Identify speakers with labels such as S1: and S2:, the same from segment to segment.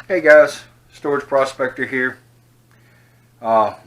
S1: Hey guys, Storage Prospector here.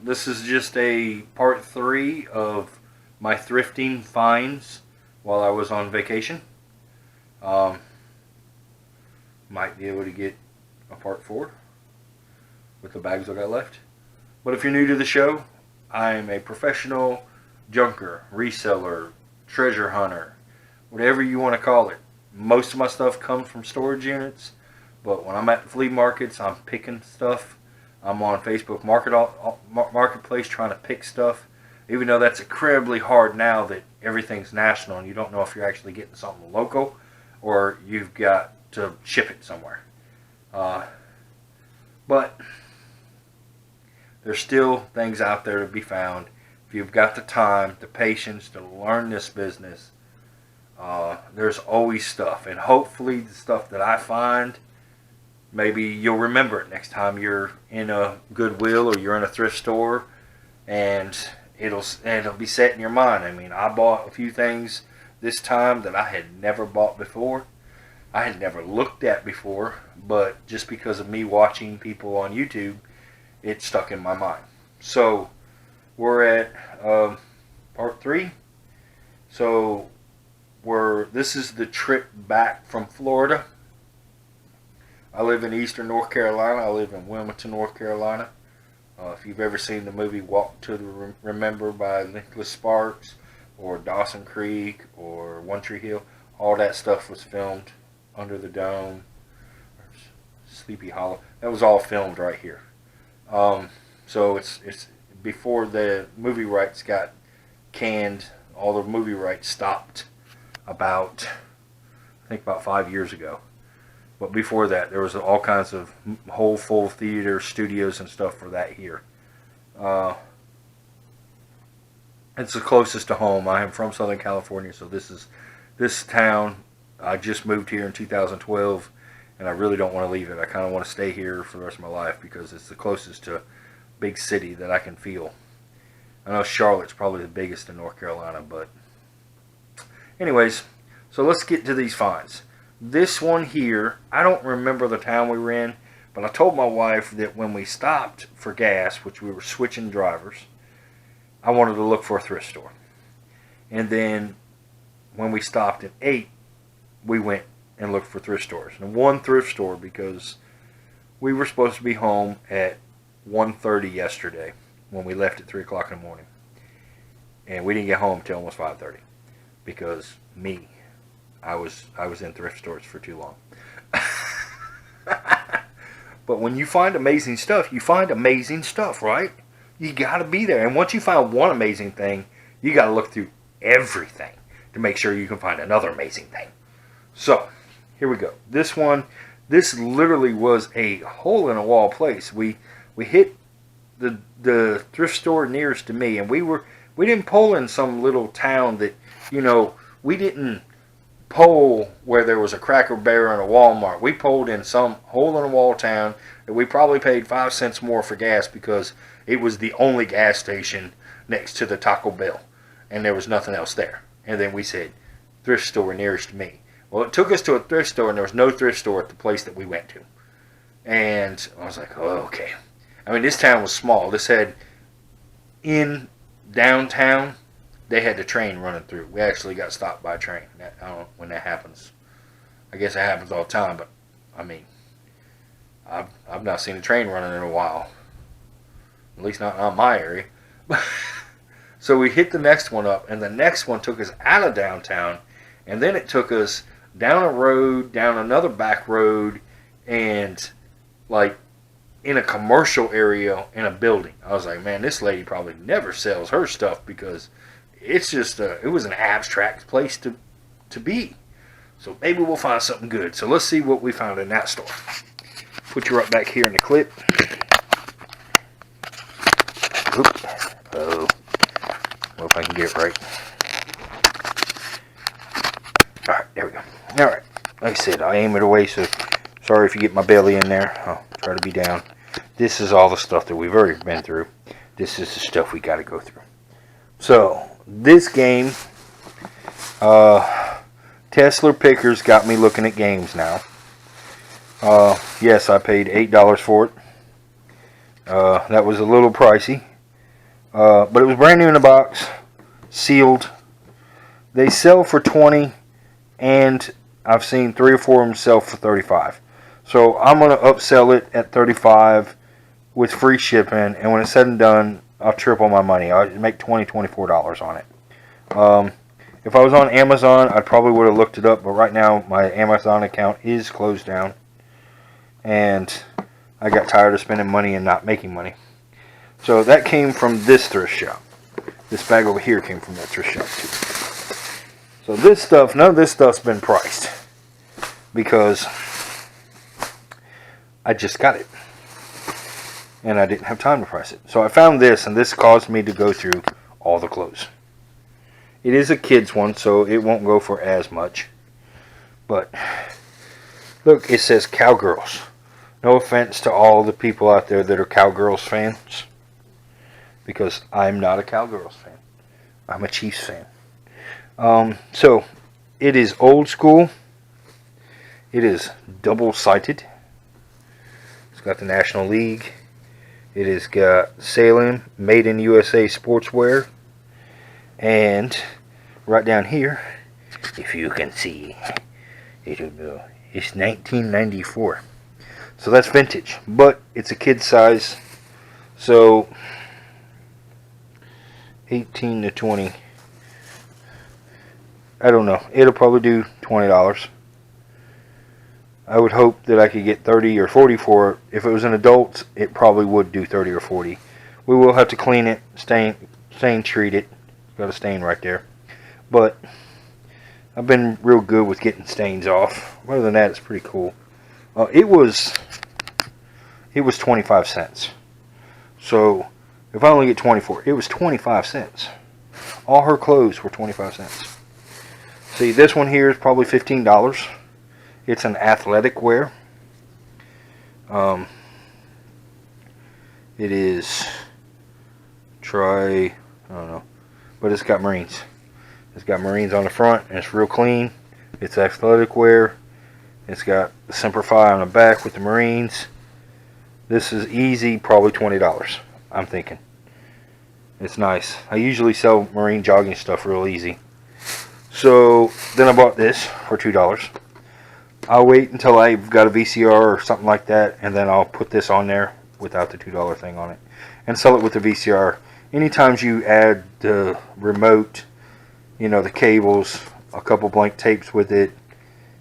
S1: This is just a part 3 of my thrifting finds while I was on vacation. Um, might be able to get a part 4 with the bags I got left. But if you're new to the show, I'm a professional junker, reseller, treasure hunter, whatever you want to call it. Most of my stuff comes from storage units. But when I'm at the flea markets, I'm picking stuff. I'm on Facebook Marketplace trying to pick stuff. Even though that's incredibly hard now that everything's national and you don't know if you're actually getting something local or you've got to ship it somewhere. But there's still things out there to be found. If you've got the time, the patience to learn this business, there's always stuff. And hopefully the stuff that I find, maybe you'll remember it next time you're in a Goodwill or you're in a thrift store, and it'll be set in your mind. I mean, I bought a few things this time that I had never bought before. I had never looked at before, but just because of me watching people on YouTube, it stuck in my mind. So we're at part 3. So this is the trip back from Florida. I live in eastern North Carolina. I live in Wilmington, North Carolina. If you've ever seen the movie Walk to Remember by Nicholas Sparks, or Dawson Creek, or One Tree Hill, all that stuff was filmed under the dome, or Sleepy Hollow. That was all filmed right here. So it's before the movie rights got canned. All the movie rights stopped about 5 years ago. But before that, there was all kinds of whole full theater studios and stuff for that here. It's the closest to home. I am from Southern California, so this town. I just moved here in 2012, and I really don't want to leave it. I kind of want to stay here for the rest of my life because it's the closest to a big city that I can feel. I know Charlotte's probably the biggest in North Carolina, but anyways, so let's get to these finds. This one here, I don't remember the town we were in, but I told my wife that when we stopped for gas, which we were switching drivers, I wanted to look for a thrift store. And then when we stopped and ate, we went and looked for thrift stores. And one thrift store, because we were supposed to be home at 1:30 yesterday when we left at 3 o'clock in the morning. And we didn't get home until almost 5:30 because I was in thrift stores for too long. But when you find amazing stuff, you find amazing stuff, right? You got to be there. And once you find one amazing thing, you got to look through everything to make sure you can find another amazing thing. So, here we go. This literally was a hole-in-the-wall place. We hit the thrift store nearest to me, and we didn't pull in some little town that, we didn't pull where there was a Cracker Barrel and a Walmart. We pulled in some hole-in-the-wall town that we probably paid 5 cents more for gas because it was the only gas station next to the Taco Bell, and there was nothing else there. And then we said, thrift store nearest to me. Well, it took us to a thrift store, and there was no thrift store at the place that we went to. And I was like, oh, okay. I mean, this town was small. This had, in downtown, they had the train running through. We actually got stopped by a train. I don't know when that happens. I guess it happens all the time, but, I mean, I've not seen a train running in a while. At least not in my area. So we hit the next one up, and the next one took us out of downtown, and then it took us down a road, down another back road, and, like, in a commercial area in a building. I was like, man, this lady probably never sells her stuff because it's just it was an abstract place to be. So maybe we'll find something good. So let's see what we found in that store. Put you right back here in the clip. Oop. Oh. Well, if I can get it right. Alright, there we go. Alright. Like I said, I aim it away, so sorry if you get my belly in there. I'll try to be down. This is all the stuff that we've already been through. This is the stuff we got to go through. So, this game, Tesla Pickers got me looking at games now. Yes, I paid $8 for it. That was a little pricey. But it was brand new in the box, sealed. They sell for $20, and I've seen 3 or 4 of them sell for $35. So I'm going to upsell it at $35 with free shipping, and when it's said and done, I'll triple my money. I'll make $20, $24 on it. If I was on Amazon, I probably would have looked it up, but right now my Amazon account is closed down, and I got tired of spending money and not making money. So that came from this thrift shop. This bag over here came from that thrift shop too. So this stuff, none of this stuff's been priced because I just got it and I didn't have time to price it. So I found this, and this caused me to go through all the clothes. It is a kid's one, so it won't go for as much. But look, it says Cowgirls. No offense to all the people out there that are Cowgirls fans, because I'm not a Cowgirls fan. I'm a Chiefs fan. So it is old school. It is double-sided. It's got the National League. It has got Salem, Made in USA Sportswear. And right down here, if you can see, it's 1994. So that's vintage, but it's a kid size. So 18 to 20. I don't know. It'll probably do $20. I would hope that I could get 30 or 40 for it. If it was an adult, it probably would do 30 or 40. We will have to clean it, stain treat it. Got a stain right there. But I've been real good with getting stains off. Other than that, it's pretty cool. It was 25 cents. So if I only get 24, it was 25 cents. All her clothes were 25 cents. See, this one here is probably $15. It's an athletic wear. It is I don't know. But it's got Marines. It's got Marines on the front, and it's real clean. It's athletic wear. It's got the Simplify on the back with the Marines. This is easy, probably $20, I'm thinking. It's nice. I usually sell Marine jogging stuff real easy. So then I bought this for $2. I'll wait until I've got a VCR or something like that, and then I'll put this on there without the $2 thing on it and sell it with the VCR. Anytime you add the remote, the cables, a couple blank tapes with it,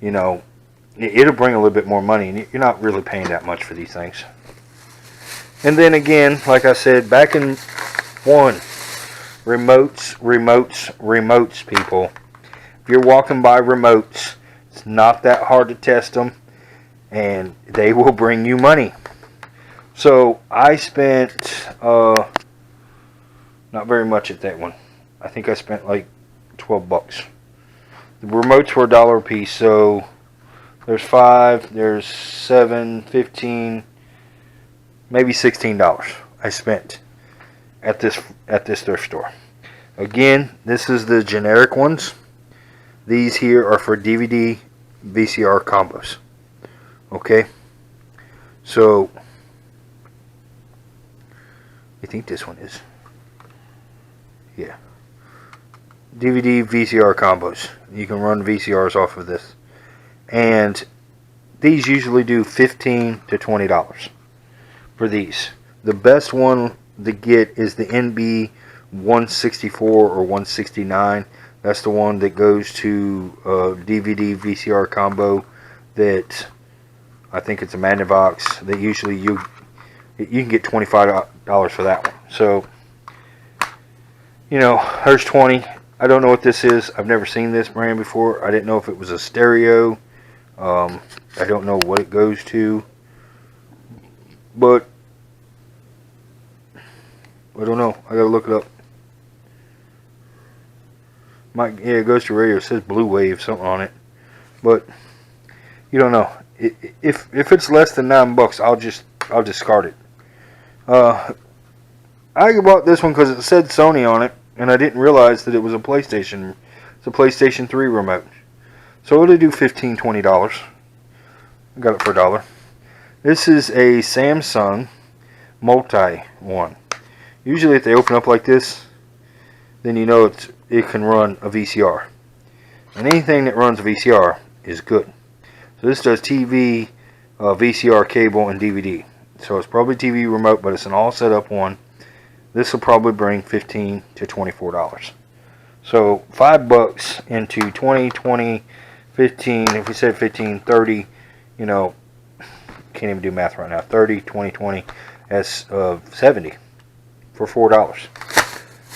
S1: it'll bring a little bit more money, and you're not really paying that much for these things. And then again, like I said, back in remotes, people. If you're walking by remotes, it's not that hard to test them, and they will bring you money. So I spent not very much at that one. I think I spent like $12. The remotes were $1 a piece, so there's 5, there's 7, 15, maybe $16 I spent at this thrift store. Again, this is the generic ones. These here are for DVD VCR combos. Okay, so I think this one is. Yeah. DVD VCR combos. You can run VCRs off of this. And these usually do $15 to $20 for these. The best one to get is the NB 164 or 169. That's the one that goes to DVD VCR combo that I think it's a Magnavox that usually you can get $25 for that one. So there's 20. I don't know what this is. I've never seen this brand before. I didn't know if it was a stereo. I don't know what it goes to. But I don't know. I gotta look it up. It goes to radio. It says Blue Wave, something on it. But you don't know. If it's less than $9, I'll discard it. I bought this one because it said Sony on it, and I didn't realize that it was a PlayStation. It's a PlayStation 3 remote. So it'll do $15, $20. I got it for $1. This is a Samsung multi one. Usually if they open up like this, then you know it can run a VCR. And anything that runs a VCR is good. So this does TV, VCR cable, and DVD. So it's probably TV remote, but it's an all set up one. This will probably bring $15 to $24. So $5 into 20, 20, 15, if we said 15, 30, you know, can't even do math right now. 30, 20, 20, that's 70 for $4.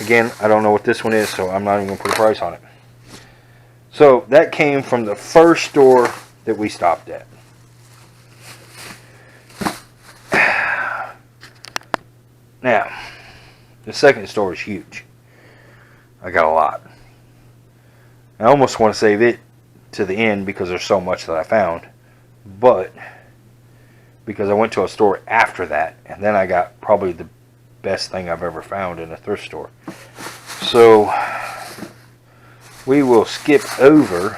S1: Again, I don't know what this one is, so I'm not even going to put a price on it. So that came from the first store that we stopped at. Now, the second store is huge. I got a lot. I almost want to save it to the end because there's so much that I found. But because I went to a store after that, and then I got probably the best thing I've ever found in a thrift store. So we will skip over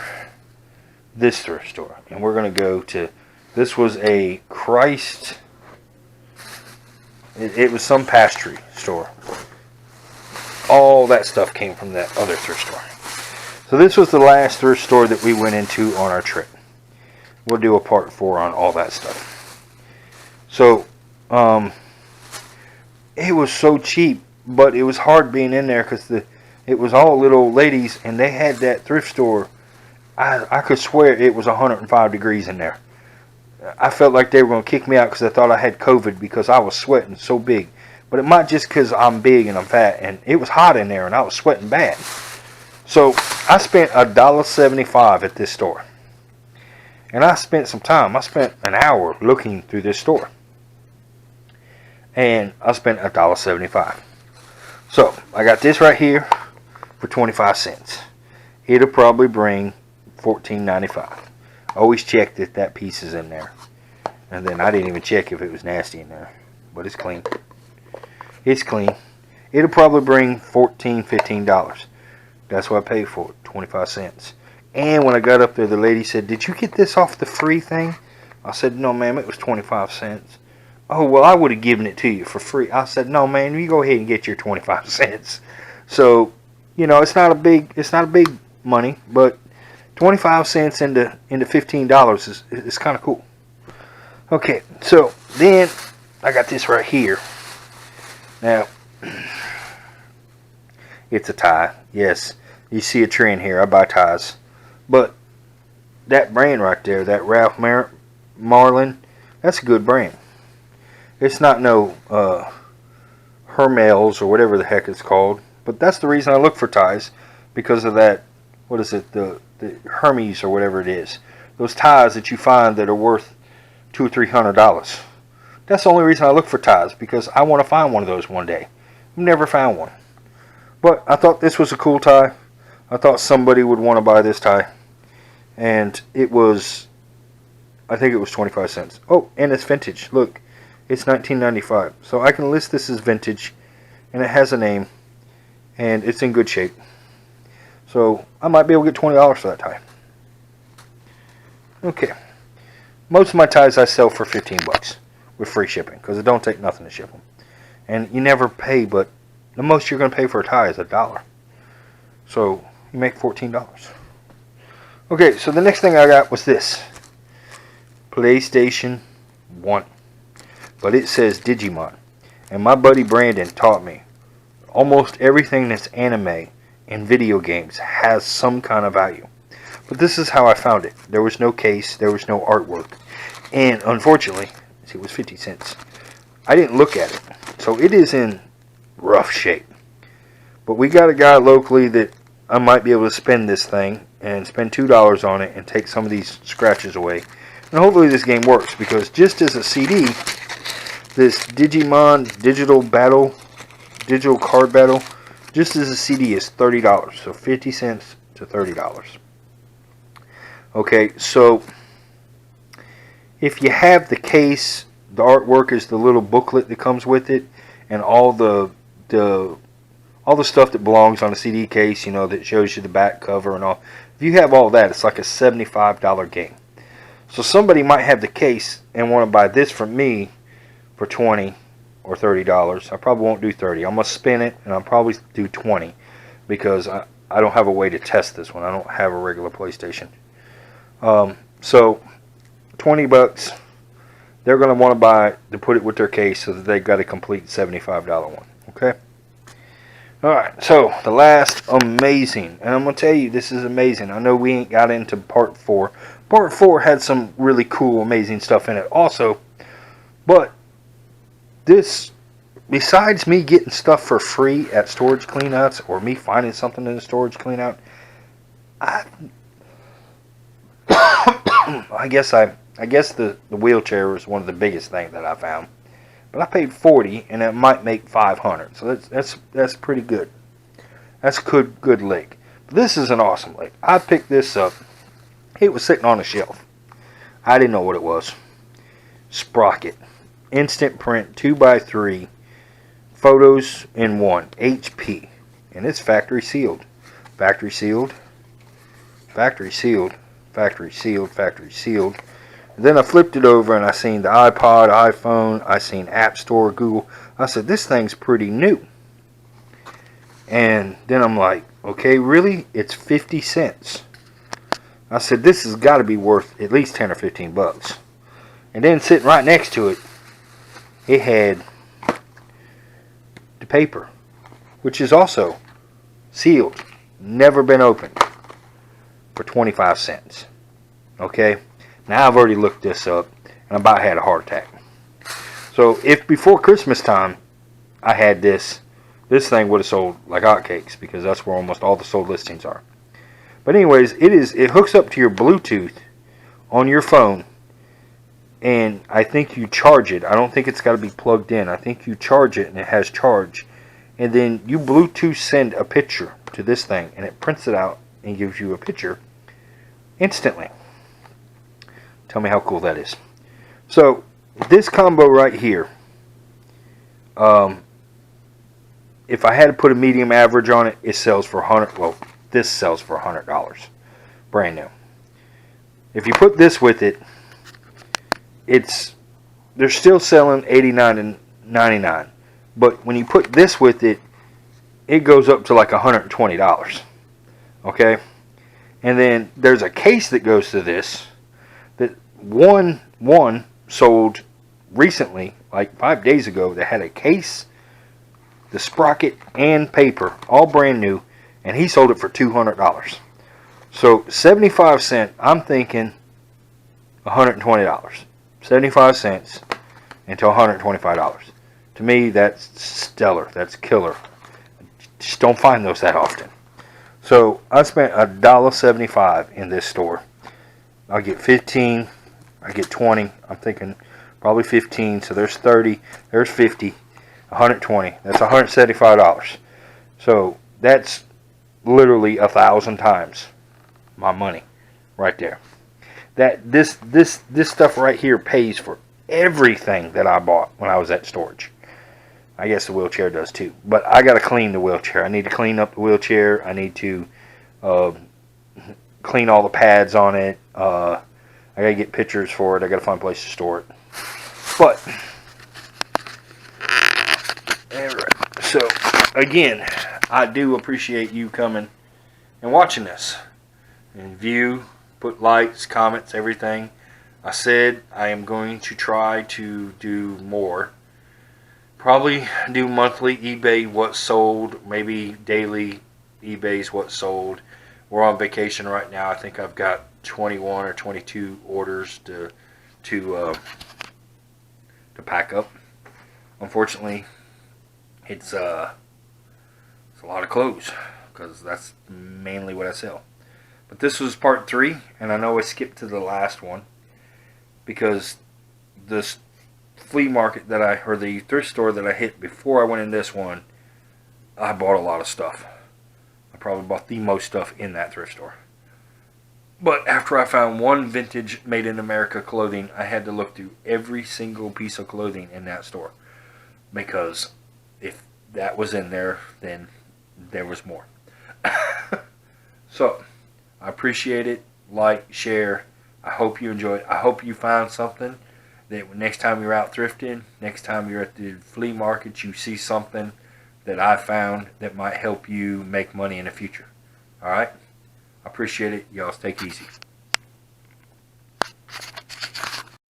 S1: this thrift store, and we're going to go to, this was a Christ, it was some pastry store. All that stuff came from that other thrift store. So this was the last thrift store that we went into on our trip. We'll do a part 4 on all that stuff. So it was so cheap, but it was hard being in there because it was all little ladies, and they had that thrift store. I could swear it was 105 degrees in there. I felt like they were going to kick me out because I thought I had COVID because I was sweating so big. But it might just because I'm big and I'm fat, and it was hot in there and I was sweating bad. So I spent $1.75 at this store. And I spent some time. I spent an hour looking through this store. And I spent $1.75. So I got this right here for 25 cents. It'll probably bring $14.95. Always check that piece is in there. And then I didn't even check if it was nasty in there. But it's clean. It's clean. It'll probably bring $14, $15. That's what I paid for it, 25 cents. And when I got up there, the lady said, "Did you get this off the free thing?" I said, "No, ma'am, it was 25 cents. "Oh, well, I would have given it to you for free." I said, "No, man, you go ahead and get your 25 cents. So, you know, it's not a big money, but 25 cents into $15 is kind of cool. Okay, so then I got this right here. Now, it's a tie. Yes, you see a trend here. I buy ties. But that brand right there, that Ralph Marlin, that's a good brand. It's not no Hermels or whatever the heck it's called. But that's the reason I look for ties. Because of that, what is it, the Hermes or whatever it is. Those ties that you find that are worth $200 or $300. That's the only reason I look for ties. Because I want to find one of those one day. I've never found one. But I thought this was a cool tie. I thought somebody would want to buy this tie. And it was, I think it was 25 cents. Oh, and it's vintage. Look, it's 1995. So I can list this as vintage. And it has a name. And it's in good shape. So I might be able to get $20 for that tie. Okay. Most of my ties I sell for 15 bucks with free shipping. Because it don't take nothing to ship them. And you never pay, but the most you're going to pay for a tie is $1. So you make $14. Okay, so the next thing I got was this. PlayStation 1. But it says Digimon. And my buddy Brandon taught me almost everything that's anime and video games has some kind of value. But this is how I found it. There was no case. There was no artwork. And unfortunately, it was 50 cents. I didn't look at it. So it is in rough shape. But we got a guy locally that I might be able to spend this thing and spend $2 on it and take some of these scratches away. And hopefully this game works, because just as a CD, this Digimon digital card battle, just as a CD is $30. So 50 cents to $30. Okay, so if you have the case, the artwork is the little booklet that comes with it, and all the stuff that belongs on a CD case, you know, that shows you the back cover and all. If you have all that, it's like a $75 game. So somebody might have the case and want to buy this from me for $20 or $30. I probably won't do 30. I'm going to spin it, and I'll probably do 20 because I don't have a way to test this one. I don't have a regular PlayStation. So 20 bucks. They're going to want to buy to put it with their case so that they've got a complete $75 one. Okay? Alright, so the last amazing, and I'm going to tell you this is amazing. I know we ain't got into part 4. Part 4 had some really cool, amazing stuff in it also. But this, besides me getting stuff for free at storage cleanouts or me finding something in the storage cleanout, I guess the wheelchair was one of the biggest things that I found. But I paid $40, and that might make $500. So that's pretty good. That's good lick. But this is an awesome lick. I picked this up. It was sitting on a shelf. I didn't know what it was. Sprocket. Instant print 2x3. Photos in one. HP. And it's factory sealed. Factory sealed. Factory sealed. Factory sealed. Factory sealed. Then I flipped it over and I seen the iPod, iPhone, I seen App Store, Google. I said, this thing's pretty new. And then I'm like, okay, really? It's 50 cents. I said, this has got to be worth at least 10 or 15 bucks. And then sitting right next to it, it had the paper, which is also sealed, never been opened, for 25 cents. Okay? Now I've already looked this up, and I about had a heart attack. So if before Christmas time I had this thing would have sold like hotcakes because that's where almost all the sold listings are. But anyways, it hooks up to your Bluetooth on your phone, and I think you charge it. I don't think it's got to be plugged in. I think you charge it, and it has charge, and then you Bluetooth send a picture to this thing, and it prints it out and gives you a picture instantly. Tell me how cool that is. So this combo right here, if I had to put a medium average on it, it sells for $100. Well, this sells for $100, brand new. If you put this with it, they're still selling $89 and $99. But when you put this with it, it goes up to like $120. Okay, and then there's a case that goes to this. That one sold recently, like 5 days ago, that had a case, the sprocket, and paper, all brand new, and he sold it for $200. So 75 cents, I'm thinking $120. 75 cents until $125. To me, that's stellar. That's killer. Just don't find those that often. So I spent $1.75 in this store. I'll get 15, I get 20, I'm thinking probably 15, so there's 30, there's 50, 120, that's $175. So that's literally 1,000 times my money right there. This stuff right here pays for everything that I bought when I was at storage. I guess the wheelchair does too, but I got to clean the wheelchair. I need to clean up the wheelchair. I need to clean all the pads on it. I gotta get pictures for it. I gotta find a place to store it. But alright, so again, I do appreciate you coming and watching this and view, put likes, comments, everything. I said I am going to try to do more. Probably do monthly eBay what sold, maybe daily eBay's what sold. We're on vacation right now. I think I've got 21 or 22 orders to pack up. Unfortunately, it's a lot of clothes because that's mainly what I sell. But this was part 3, and I know I skipped to the last one because this flea market or the thrift store that I hit before I went in this one, I bought a lot of stuff. I probably bought the most stuff in that thrift store. But after I found one vintage made in America clothing, I had to look through every single piece of clothing in that store. Because if that was in there, then there was more. So, I appreciate it. Like, share, I hope you enjoyed. I hope you found something that next time you're out thrifting, next time you're at the flea market, you see something that I found that might help you make money in the future. All right? I appreciate it. Y'all take it easy.